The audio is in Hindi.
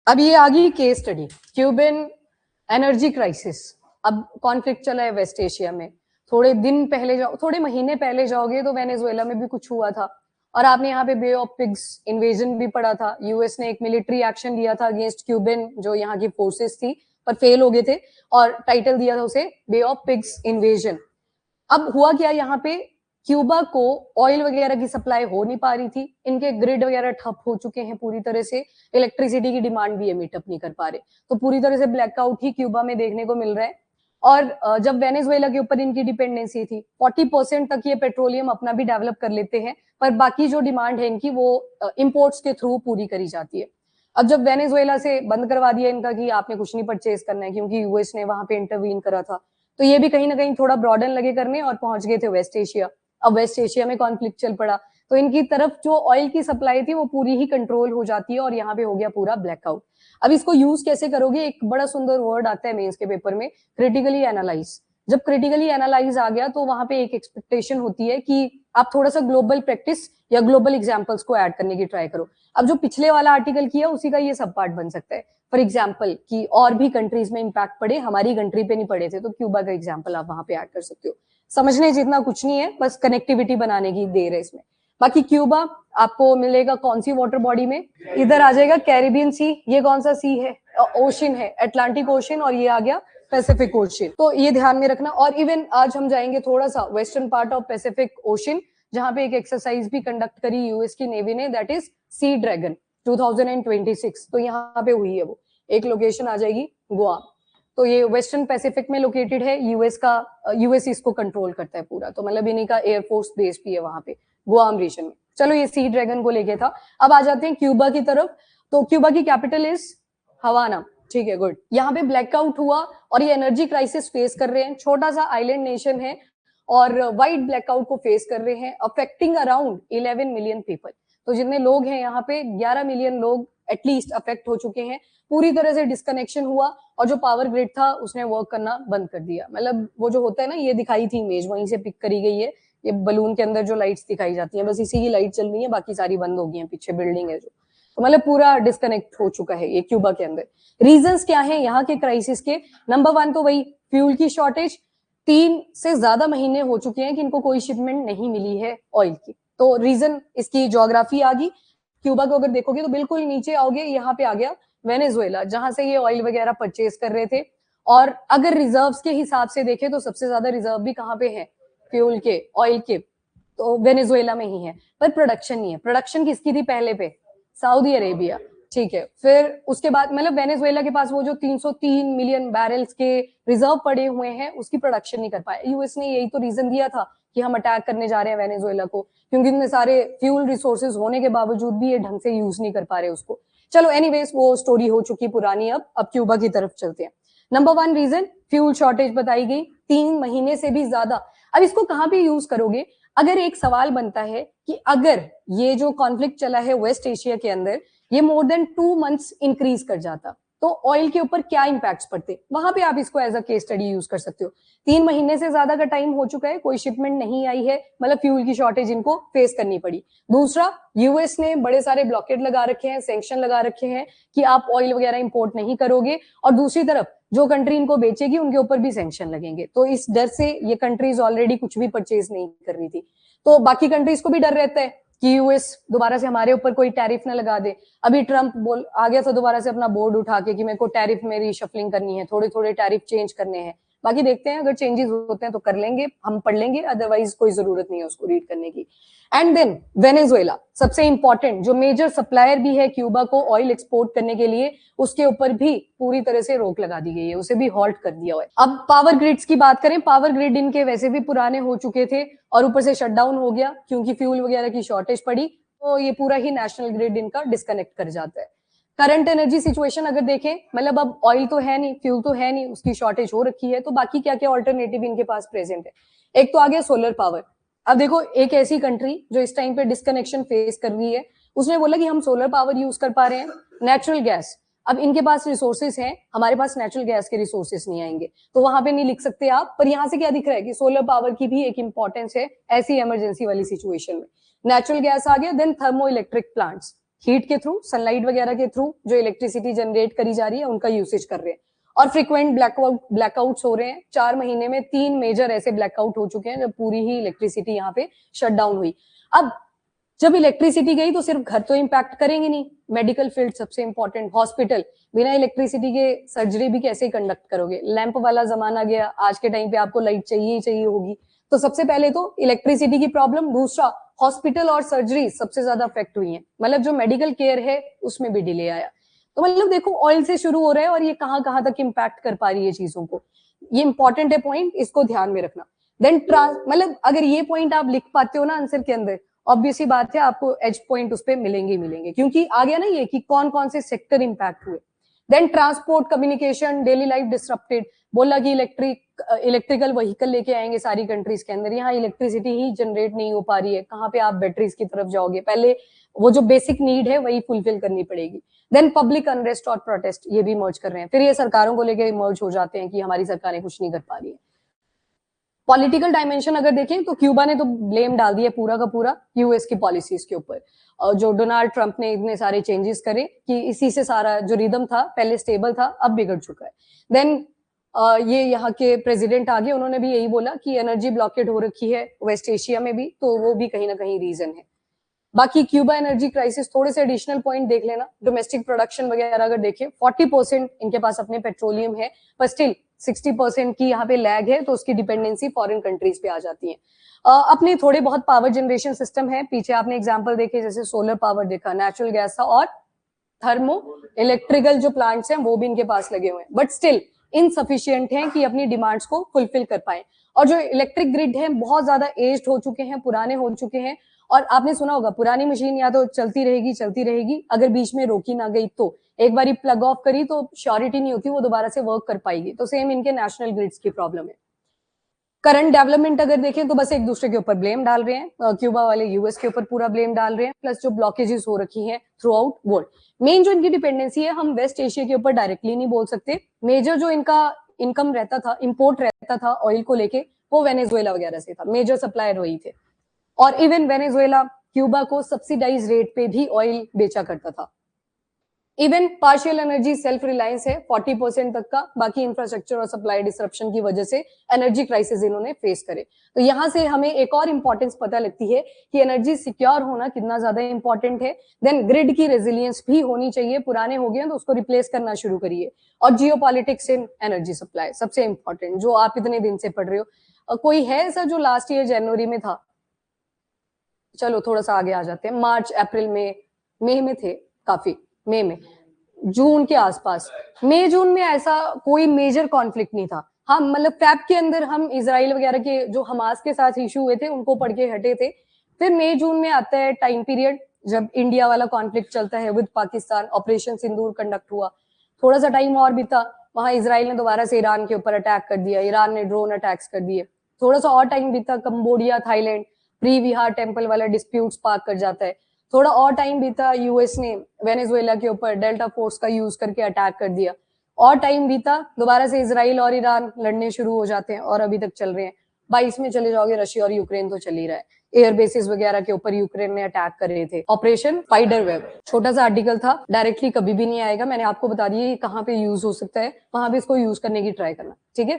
अब ये आ गई case study, Cuban energy crisis. अब कॉन्फ्लिक्ट चला है वेस्ट एशिया में। थोड़े दिन पहले जाओ, थोड़े महीने पहले जाओगे तो वेनेजुएला में भी कुछ हुआ था, और आपने यहाँ पे बे ऑफ पिग्स इन्वेजन भी पढ़ा था। यूएस ने एक मिलिट्री एक्शन लिया था अगेंस्ट क्यूबन, जो यहाँ की फोर्सेस थी, पर फेल हो गए थे, और टाइटल दिया था उसे बे ऑफ पिग्स इन्वेजन। अब हुआ क्या, यहाँ पे क्यूबा को ऑयल वगैरह की सप्लाई हो नहीं पा रही थी, इनके ग्रिड वगैरह ठप हो चुके हैं पूरी तरह से, इलेक्ट्रिसिटी की डिमांड भी ये मीट अप नहीं कर पा रहे, तो पूरी तरह से ब्लैकआउट ही क्यूबा में देखने को मिल रहा है। और जब वेनेजुएला के ऊपर इनकी डिपेंडेंसी थी, 40% तक ये पेट्रोलियम अपना भी डेवलप कर लेते हैं, पर बाकी जो डिमांड है इनकी वो इंपोर्ट्स के थ्रू पूरी करी जाती है। अब जब वेनेजुएला से बंद करवा दिया इनका कि आपने कुछ नहीं परचेज करना है, क्योंकि यूएस ने वहां पे इंटरवीन करा था, तो ये भी कहीं ना कहीं थोड़ा ब्रॉडन लगे करने और पहुंच गए थे वेस्ट एशिया। अब वेस्ट एशिया में कॉन्फ्लिक्ट चल पड़ा, तो इनकी तरफ जो ऑयल की सप्लाई थी वो पूरी ही कंट्रोल हो जाती है, और यहाँ पे हो गया पूरा ब्लैकआउट। अब इसको यूज कैसे करोगे, एक बड़ा सुंदर वर्ड आता है मेंस के पेपर में, क्रिटिकली एनालाइज। जब क्रिटिकली एनालाइज आ गया तो वहां पे एक एक्सपेक्टेशन होती है कि आप थोड़ा सा ग्लोबल प्रैक्टिस या ग्लोबल एग्जाम्पल्स को ऐड करने की ट्राई करो। अब जो पिछले वाला आर्टिकल किया उसी का ये सब पार्ट बन सकता है। फॉर एग्जाम्पल कि और भी कंट्रीज में इंपैक्ट पड़े, हमारी कंट्री पे नहीं पड़े थे, तो क्यूबा का एग्जाम्पल आप वहां पे ऐड कर सकते हो। समझने जितना कुछ नहीं है, बस कनेक्टिविटी बनाने की देर है इसमें। बाकी क्यूबा आपको मिलेगा कौन सी वाटर बॉडी में, इधर आ जाएगा कैरिबियन सी, ये कौन सा सी है, ओशन है, अटलांटिक ओशन, और ये आ गया पैसिफिक ओशन, तो ये ध्यान में रखना। और इवन आज हम जाएंगे थोड़ा सा western part of Pacific ocean, जहां पे एक एक्सरसाइज भी कंडक्ट करी यूएस की नेवी ने, दैट इज सी ड्रैगन 2026, तो यहाँ पे हुई है वो। एक लोकेशन आ जाएगी गुआम, तो ये वेस्टर्न पैसिफिक में लोकेटेड है, यूएस इसको कंट्रोल करता है पूरा, तो मतलब इन्हीं का एयरफोर्स बेस भी है वहां पे गुआम रीजन में। चलो ये सी ड्रैगन को लेके था। अब आ जाते हैं क्यूबा की तरफ, तो क्यूबा की कैपिटल इज हवाना, ठीक है, गुड। यहाँ पे ब्लैकआउट हुआ और ये एनर्जी क्राइसिस फेस कर रहे हैं, छोटा सा आइलैंड नेशन है और वाइड ब्लैकआउट को फेस कर रहे हैं, अफेक्टिंग अराउंड 11 मिलियन पीपल। तो जितने लोग हैं यहाँ पे 11 मिलियन लोग एटलीस्ट अफेक्ट हो चुके हैं, पूरी तरह से डिस्कनेक्शन हुआ, और जो पावर ग्रिड था उसने वर्क करना बंद कर दिया। मतलब वो जो होता है ना, ये दिखाई थी इमेज, वहीं से पिक करी गई है, ये बलून के अंदर जो लाइट्स दिखाई जाती हैं, बस इसी की लाइट चल रही है, बाकी सारी बंद हो गई हैं, पीछे बिल्डिंग है जो, तो मतलब पूरा डिस्कनेक्ट हो चुका है ये क्यूबा के अंदर। रीजंस क्या है यहाँ के क्राइसिस के? नंबर 1 तो वही फ्यूल की शॉर्टेज, 3 से ज्यादा महीने हो चुके हैं कि इनको कोई शिपमेंट नहीं मिली है ऑयल की, तो रीजन इसकी ज्योग्राफी आ गई। क्यूबा को अगर देखोगे तो बिल्कुल नीचे आओगे, यहाँ पे आ गया वेनेजुएला, जहां से ये ऑयल वगैरह परचेज कर रहे थे। और अगर रिजर्व्स के हिसाब से देखें तो सबसे ज्यादा रिजर्व भी कहाँ पे है, फ्यूल के, ऑयल के, तो वेनेजुएला में ही है, पर प्रोडक्शन नहीं है। प्रोडक्शन किसकी थी पहले पे? सऊदी अरेबिया, ठीक है। फिर उसके बाद मतलब वेनेजुएला के पास वो जो 303 मिलियन बैरल्स के रिजर्व पड़े हुए हैं, उसकी प्रोडक्शन नहीं कर पाए। यूएस ने यही तो रीजन दिया था कि हम अटैक करने जा रहे हैं वेनेजुएला को, क्योंकि इतने सारे फ्यूल रिसोर्सेज होने के बावजूद भी ये ढंग से यूज नहीं कर पा रहे उसको। चलो एनीवेज, वो स्टोरी हो चुकी पुरानी। अब क्यूबा की तरफ चलते हैं। नंबर 1 रीजन फ्यूल शॉर्टेज बताई गई, 3 महीने से भी ज्यादा। अब इसको कहां पे यूज करोगे? अगर एक सवाल बनता है कि अगर ये जो कॉन्फ्लिक्ट चला है वेस्ट एशिया के अंदर, ये मोर देन 2 मंथ्स इंक्रीज कर जाता, तो ऑयल के ऊपर क्या इंपैक्ट्स पड़ते, वहां पे आप इसको as a case study use कर सकते हो। 3 महीने से ज्यादा का टाइम हो चुका है, कोई शिपमेंट नहीं आई है, मतलब फ्यूल की शॉर्टेज इनको फेस करनी पड़ी। दूसरा, यूएस ने बड़े सारे ब्लॉकेट लगा रखे हैं, सैंक्शन लगा रखे हैं कि आप ऑयल वगैरह इंपोर्ट नहीं करोगे, और दूसरी तरफ जो कंट्री इनको बेचेगी उनके ऊपर भी सैंक्शन लगेंगे, तो इस डर से ये कंट्रीज ऑलरेडी कुछ भी परचेज नहीं कर रही थी। तो बाकी कंट्रीज को भी डर रहता है कि यूएस दोबारा से हमारे ऊपर कोई टैरिफ ना लगा दे। अभी ट्रंप बोल आ गया था दोबारा से अपना बोर्ड उठा के कि मेरे को टैरिफ में रीशफलिंग करनी है, थोड़े थोड़े टैरिफ चेंज करने हैं। बाकी देखते हैं, अगर चेंजेस होते हैं तो कर लेंगे, हम पढ़ लेंगे, अदरवाइज कोई जरूरत नहीं है उसको रीड करने की। एंड देन वेनेजुएला, सबसे इंपॉर्टेंट, जो मेजर सप्लायर भी है क्यूबा को ऑयल एक्सपोर्ट करने के लिए, उसके ऊपर भी पूरी तरह से रोक लगा दी गई है, उसे भी हॉल्ट कर दिया हुआ है। अब पावर ग्रिड्स की बात करें, पावर ग्रिड इनके वैसे भी पुराने हो चुके थे, और ऊपर से शटडाउन हो गया क्योंकि फ्यूल वगैरह की शॉर्टेज पड़ी, तो ये पूरा ही नेशनल ग्रिड इनका डिस्कनेक्ट कर जाता है। करंट एनर्जी सिचुएशन अगर देखें, मतलब अब ऑयल तो है नहीं, फ्यूल तो है नहीं, उसकी शॉर्टेज हो रखी है, तो बाकी क्या क्या ऑल्टरनेटिव इनके पास प्रेजेंट है? एक तो आ गया सोलर पावर। अब देखो, एक ऐसी कंट्री जो इस टाइम पे डिस्कनेक्शन फेस कर रही है, उसने बोला कि हम सोलर पावर यूज कर पा रहे हैं, नेचुरल गैस। अब इनके पास रिसोर्सेज हैं, हमारे पास नेचुरल गैस के रिसोर्सेज नहीं आएंगे, तो वहां पे नहीं लिख सकते आप, पर यहां से क्या दिख रहा है कि सोलर पावर की भी एक इंपॉर्टेंस है ऐसी इमरजेंसी वाली सिचुएशन में। नेचुरल गैस आ गया, then thermo electric plants, heat के थ्रू, सनलाइट वगैरह के थ्रू जो इलेक्ट्रिसिटी जनरेट करी जा रही है उनका यूसेज कर रहे हैं। और फ्रिक्वेंट ब्लैकआउट्स हो रहे हैं। 4 महीने में 3 मेजर ऐसे ब्लैकआउट हो चुके हैं जब पूरी ही इलेक्ट्रिसिटी यहाँ पे शट डाउन हुई। अब जब इलेक्ट्रिसिटी गई तो सिर्फ घर तो इंपैक्ट करेंगे नहीं, मेडिकल फील्ड सबसे इंपॉर्टेंट, हॉस्पिटल, बिना इलेक्ट्रिसिटी के सर्जरी भी कैसे कंडक्ट करोगे? लैंप वाला जमाना गया, आज के टाइम पे आपको लाइट चाहिए ही चाहिए होगी। तो सबसे पहले तो इलेक्ट्रिसिटी की प्रॉब्लम, दूसरा हॉस्पिटल और सर्जरी सबसे ज्यादा अफेक्ट हुई है, मतलब जो मेडिकल केयर है उसमें भी डिले आया। तो मतलब देखो ऑयल से शुरू हो रहा है और ये कहां कहां तक इम्पैक्ट कर पा रही है चीजों को, ये इंपॉर्टेंट है पॉइंट, इसको ध्यान में रखना। देन मतलब अगर ये पॉइंट आप लिख पाते हो ना आंसर के अंदर, ऑब्वियसली बात है आपको एज पॉइंट उस पर मिलेंगे ही मिलेंगे, क्योंकि आ गया ना ये कि कौन कौन से सेक्टर इंपैक्ट हुए। Then transport, communication, daily life disrupted, बोला कि इलेक्ट्रिकल व्हीकल लेके आएंगे सारी कंट्रीज के अंदर, यहाँ इलेक्ट्रिसिटी ही जनरेट नहीं हो पा रही है, कहाँ पे आप बैटरीज की तरफ जाओगे? पहले वो जो बेसिक नीड है वही फुलफिल करनी पड़ेगी। देन पब्लिक अनरेस्ट और प्रोटेस्ट, ये भी मर्ज कर रहे हैं, फिर ये सरकारों को लेके मर्ज हो जाते हैं कि हमारी सरकारें कुछ नहीं कर पा रही है। पॉलिटिकल डायमेंशन अगर देखें तो क्यूबा ने तो ब्लेम डाल दिया पूरा का पूरा यूएस की पॉलिसीज के ऊपर, और जो डोनाल्ड ट्रंप ने इतने सारे चेंजेस करे कि इसी से सारा जो रिदम था पहले स्टेबल था अब बिगड़ चुका है। देन ये यहाँ के प्रेसिडेंट आगे उन्होंने भी यही बोला कि एनर्जी ब्लॉकेड हो रखी है वेस्ट एशिया में भी, तो वो भी कहीं ना कहीं रीजन है। बाकी क्यूबा एनर्जी क्राइसिस, थोड़े से एडिशनल पॉइंट देख लेना, डोमेस्टिक प्रोडक्शन वगैरह अगर देखें 40% इनके पास अपने पेट्रोलियम है, पर स्टिल 60% की यहाँ पे लैग है, तो उसकी डिपेंडेंसी फॉरेन कंट्रीज पे आ जाती है। अपने थोड़े बहुत पावर जनरेशन सिस्टम है, पीछे आपने एग्जांपल देखे जैसे सोलर पावर देखा, नेचुरल गैस था, और थर्मो इलेक्ट्रिकल जो प्लांट्स हैं वो भी इनके पास लगे हुए हैं, बट स्टिल इनसफिशियंट हैं कि अपनी डिमांड्स को फुलफिल कर पाए। और जो इलेक्ट्रिक ग्रिड है बहुत ज्यादा एज्ड हो चुके हैं, पुराने हो चुके हैं, और आपने सुना होगा पुरानी मशीन या तो चलती रहेगी, अगर बीच में रोकी ना गई तो, एक बार प्लग ऑफ करी तो श्योरिटी नहीं होती वो दोबारा से वर्क कर पाएगी। तो सेम इनके नेशनल ग्रिड्स की प्रॉब्लम है। करंट डेवलपमेंट अगर देखें तो बस एक दूसरे के ऊपर ब्लेम डाल रहे हैं, क्यूबा वाले यूएस के ऊपर पूरा ब्लेम डाल रहे हैं, प्लस जो ब्लॉकेजेस हो रखी हैं थ्रू आउट वर्ल्ड। मेन जो इनकी डिपेंडेंसी है, हम वेस्ट एशिया के ऊपर डायरेक्टली नहीं बोल सकते, मेजर जो इनका इनकम रहता था, इंपोर्ट रहता था ऑयल को लेके, वो वेनेजुएला वगैरह से था, मेजर सप्लायर वही थे। और इवन वेनेजुएला क्यूबा को सब्सिडाइज रेट पे भी ऑयल बेचा करता था। Even partial energy self reliance है 40% तक का, बाकी इंफ्रास्ट्रक्चर और सप्लाई डिसरप्शन की वजह से एनर्जी क्राइसिस इन्होंने फेस करे। तो यहां से हमें एक और इंपॉर्टेंस पता लगती है कि एनर्जी सिक्योर होना कितना ज्यादा इंपॉर्टेंट है। देन ग्रिड की रेजिलियंस भी होनी चाहिए, पुराने हो गए तो उसको रिप्लेस करना शुरू करिए। और जियोपॉलिटिक्स इन एनर्जी सप्लाई सबसे इंपॉर्टेंट, जो आप इतने दिन से पढ़ रहे हो। कोई है ऐसा जो लास्ट ईयर जनवरी में था? चलो थोड़ा सा आगे आ जाते हैं, मार्च अप्रैल मई में थे काफी, मई में, जून के आसपास, मई जून में ऐसा कोई मेजर कॉन्फ्लिक्ट नहीं था। हाँ मतलब फैब के अंदर हम इजराइल वगैरह के जो हमास के साथ इशू हुए थे उनको पढ़ के हटे थे। फिर मई जून में आता है टाइम पीरियड जब इंडिया वाला कॉन्फ्लिक्ट चलता है with Pakistan, operation Sindoor conduct हुआ, थोड़ा सा टाइम और बीता, वहां इसराइल ने दोबारा से ईरान के ऊपर अटैक कर दिया, ईरान ने ड्रोन अटैक्स कर दिए, थोड़ा सा और टाइम बीता, कंबोडिया थाईलैंड प्री विहार टेम्पल वाला डिस्प्यूट स्पार्क कर जाता है, थोड़ा और टाइम बीता, यूएस ने वेनेजुएला के ऊपर डेल्टा फोर्स का यूज करके अटैक कर दिया, और टाइम बीता, दोबारा से इसराइल और ईरान लड़ने शुरू हो जाते हैं और अभी तक चल रहे हैं। 22 में चले जाओगे रशिया और यूक्रेन तो चल ही रहा है, एयर बेसिस वगैरह के ऊपर यूक्रेन ने अटैक कर रहे थे। ऑपरेशन स्पाइडर वेब छोटा सा आर्टिकल था, डायरेक्टली कभी भी नहीं आएगा, मैंने आपको बता दिया कहाँ पे यूज हो सकता है, वहां पे इसको यूज करने की ट्राई करना, ठीक है।